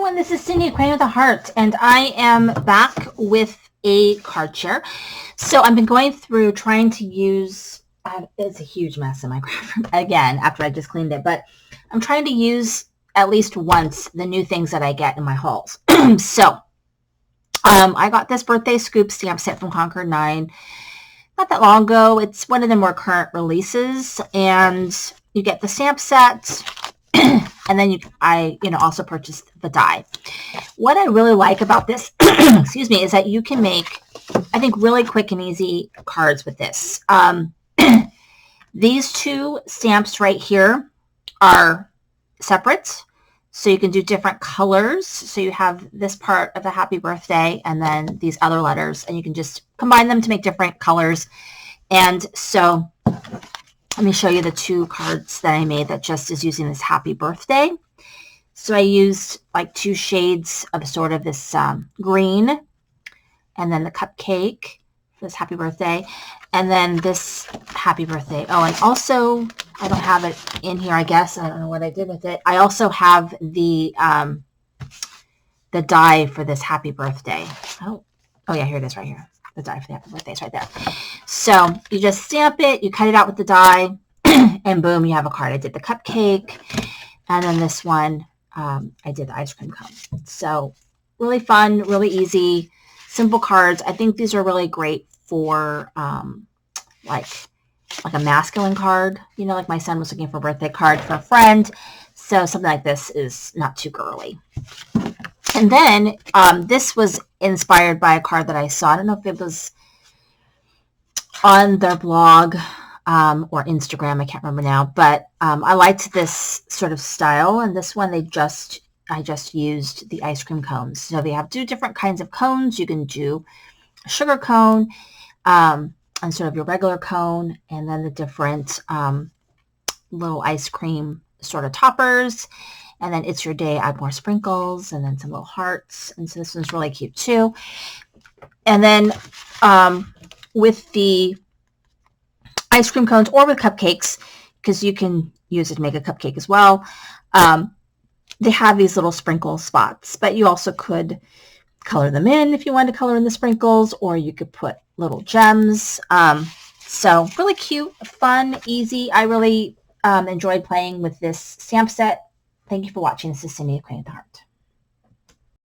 everyone, this is Cindy, Acquainted with a Heart, and I am back with a card share. So I've been going through trying to use, it's a huge mess in my craft room again after I just cleaned it, but I'm trying to use at least once the new things that I get in my hauls. So I got this birthday scoop stamp set from Concord 9 not that long ago. It's one of the more current releases, and you get the stamp set. And then I also purchased the die. What I really like about this, excuse me, is that you can make, I think, really quick and easy cards with this. These two stamps right here are separate, so you can do different colors. So you have this part of the happy birthday and then these other letters, and you can just combine them to make different colors. And so let me show you the two cards that I made that just is using this happy birthday. So I used like two shades of sort of this green, and then the cupcake for this happy birthday, and then this happy birthday. Oh, and also, I don't have it in here, I guess. I don't know what I did with it. I also have the die for this happy birthday. Oh yeah, here it is right here. The die for the happy birthday is right there. So you just stamp it, you cut it out with the die, and boom, you have a card. I did the cupcake, and then this one, I did the ice cream cone. So really fun, really easy, simple cards. I think these are really great for like a masculine card. You know, like my son was looking for a birthday card for a friend. So something like this is not too girly. And then this was inspired by a card that I saw. I don't know if it was on their blog or Instagram. I can't remember now. But I liked this sort of style. And this one, I just used the ice cream cones. So they have two different kinds of cones. You can do a sugar cone and sort of your regular cone. And then the different little ice cream sort of toppers. And then it's your day, add more sprinkles, and then some little hearts. And so this one's really cute too. And then with the ice cream cones or with cupcakes, because you can use it to make a cupcake as well, they have these little sprinkle spots. But you also could color them in if you wanted to color in the sprinkles, or you could put little gems. So really cute, fun, easy. I really enjoyed playing with this stamp set. Thank you for watching. This is Cindy, Acquainted with the Heart.